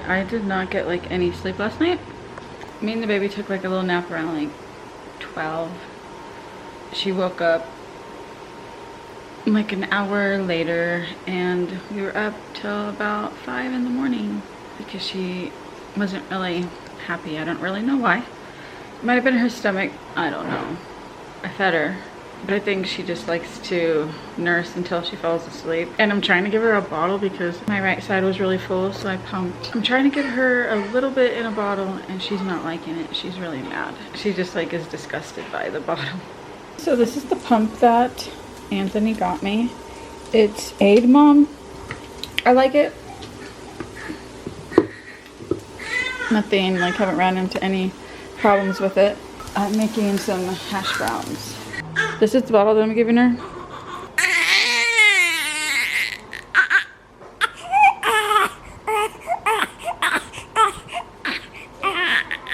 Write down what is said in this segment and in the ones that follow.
I did not get like any sleep last night. Me and the baby took like a little nap around like 12. She woke up like an hour later and we were up till about 5 in the morning because she wasn't really happy. I don't really know why. It might have been her stomach. I don't know. I fed her. But I think she just likes to nurse until she falls asleep. And I'm trying to give her a bottle because my right side was really full, so I pumped. I'm trying to give her a little bit in a bottle and she's not liking it. She's really mad. She just like is disgusted by the bottle. So this is the pump that Anthony got me. It's Aid Mom. I like it. Nothing, like haven't ran into any problems with it. I'm making some hash browns. This is the bottle that I'm giving her.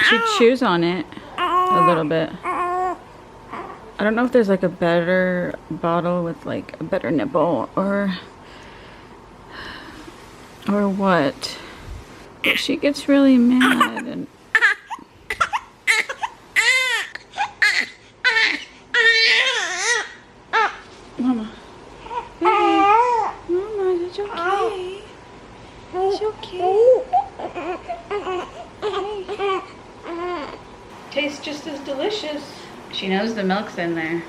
She chews on it a little bit. I don't know if there's like a better bottle with like a better nipple or what. But she gets really mad and Mama. Baby. Mama, is it okay? It's okay. Tastes just as delicious. She knows the milk's in there.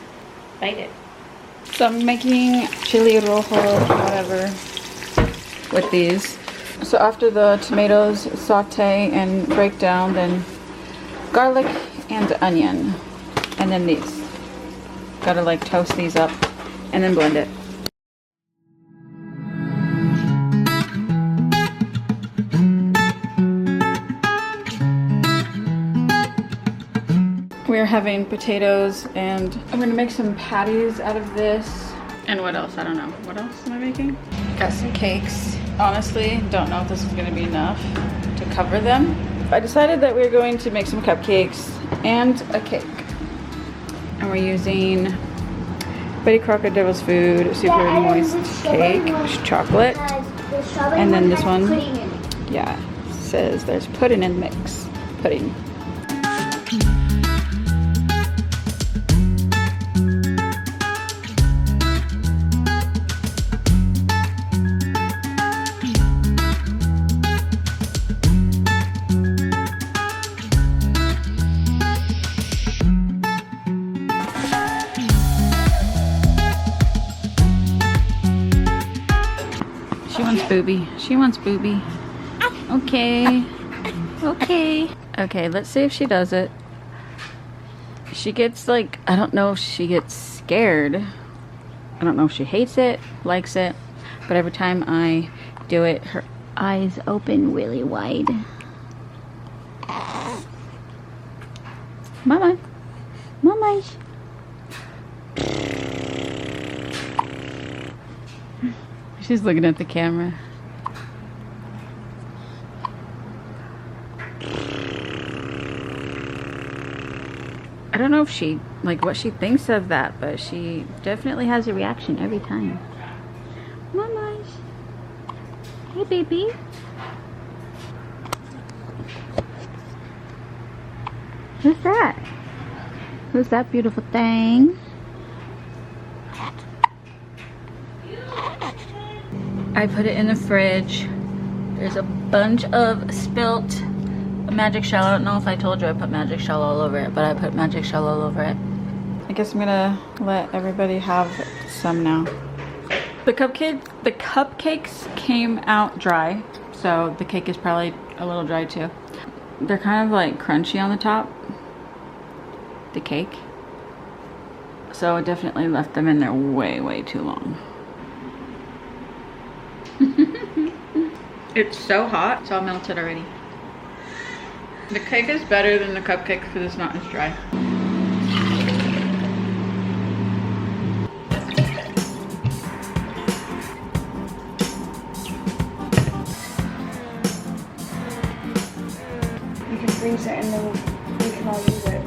Bite it. So I'm making chili rojo, whatever, with these. So after the tomatoes saute and break down, then garlic and onion. And then these. Gotta like toast these up and then blend it. We're having potatoes and I'm gonna make some patties out of this. And what else? I don't know. What else am I making? Got some cakes. Honestly, don't know if this is gonna be enough to cover them. I decided that we're going to make some cupcakes and a cake. And we're using Betty Crocker Devil's Food Super Moist Cake, chocolate. And then this one, yeah, says there's pudding in the mix. Pudding. She wants booby. She wants booby. Okay. Okay. Okay, let's see if she does it. She gets like, I don't know if she gets scared. I don't know if she hates it, likes it. But every time I do it, her eyes open really wide. Mama. Mama. She's looking at the camera. I don't know if she, like what she thinks of that, but she definitely has a reaction every time. Mama. Hey, baby. Who's that? Who's that beautiful thing? I put it in the fridge. There's a bunch of spilt magic shell. I don't know if I told you I put magic shell all over it, but I put magic shell all over it. I guess I'm gonna let everybody have some now. The cupcakes came out dry, so the cake is probably a little dry too. They're kind of like crunchy on the top, the cake. So I definitely left them in there way too long. It's so hot, it's all melted already. The cake is better than the cupcakes because it's not as dry. You can freeze it and then we can all use it.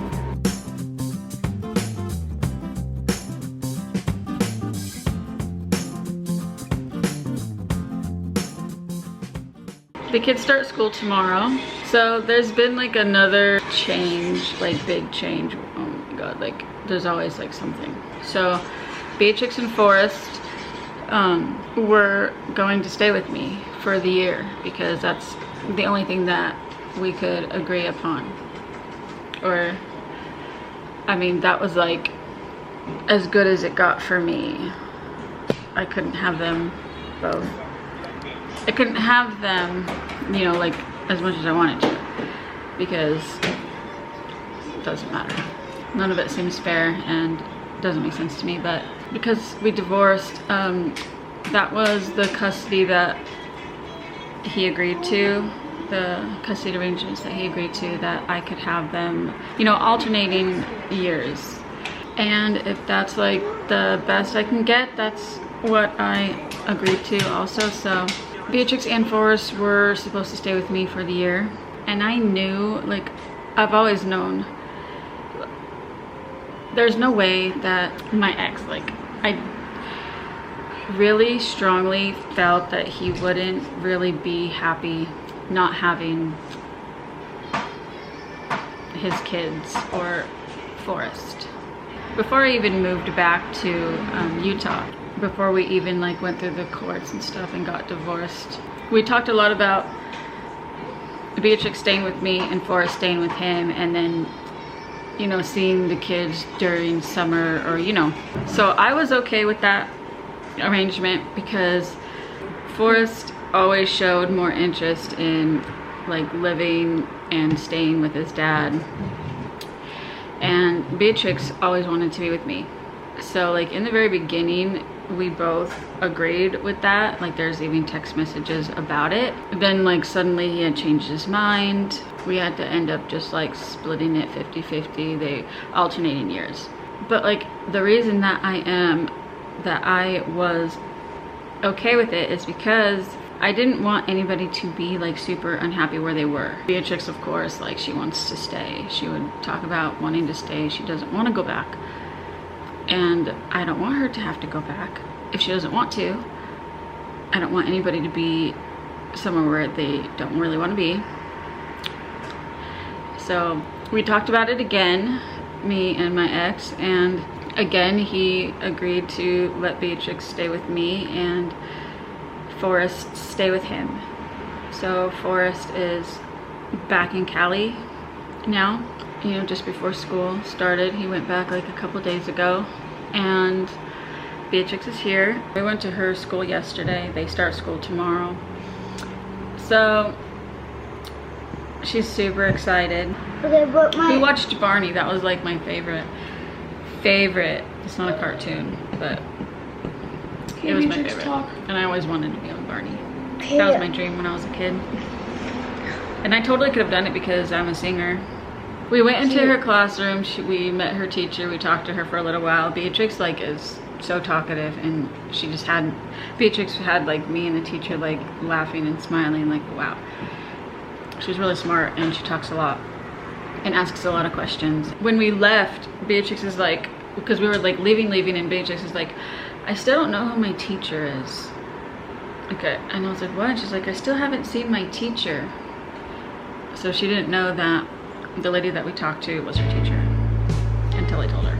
the kids start school tomorrow. So there's been like another change, like big change. Oh my God, like there's always like something. So Beatrix and Forrest were going to stay with me for the year because that's the only thing that we could agree upon. Or, I mean, that was like as good as it got for me. I couldn't have them both. I couldn't have them, you know, like as much as I wanted to, because it doesn't matter. None of it seems fair and doesn't make sense to me, but because we divorced, that was the custody that he agreed to, the custody arrangements that he agreed to, that I could have them, you know, alternating years. And if that's like the best I can get, that's what I agreed to also. So Beatrix and Forrest were supposed to stay with me for the year, and I knew, like, I've always known there's no way that my ex, like, I really strongly felt that he wouldn't really be happy not having his kids or Forrest. Before I even moved back to Utah, before we even like went through the courts and stuff and got divorced, we talked a lot about Beatrix staying with me and Forrest staying with him, and then, you know, seeing the kids during summer, or, you know. So I was okay with that arrangement because Forrest always showed more interest in like living and staying with his dad, and Beatrix always wanted to be with me. So like in the very beginning, we both agreed with that. Like there's even text messages about it. Then like suddenly he had changed his mind. We had to end up just like splitting it 50-50, they alternating years. But like the reason that I was okay with it is because I didn't want anybody to be like super unhappy where they were. Beatrix, of course, like she wants to stay. She would talk about wanting to stay. She doesn't want to go back. And I don't want her to have to go back if she doesn't want to. I don't want anybody to be somewhere where they don't really want to be. So we talked about it again, me and my ex, and again he agreed to let Beatrix stay with me and Forrest stay with him. So Forrest is back in Cali now. You know, just before school started. He went back like a couple days ago, and Beatrix is here. We went to her school yesterday. They start school tomorrow. So she's super excited. Okay, but We watched Barney. That was like my favorite. It's not a cartoon, but it was my favorite. And I always wanted to be on Barney. That was my dream when I was a kid. And I totally could have done it because I'm a singer. We went into her classroom, we met her teacher, we talked to her for a little while. Beatrix like is so talkative, and she just had, Beatrix had like me and the teacher like laughing and smiling, like wow. She's really smart and she talks a lot and asks a lot of questions. When we left, Beatrix is like, because we were like leaving and Beatrix is like, I still don't know who my teacher is. Okay, and I was like, what? She's like, I still haven't seen my teacher. So she didn't know that the lady that we talked to was her teacher until I told her.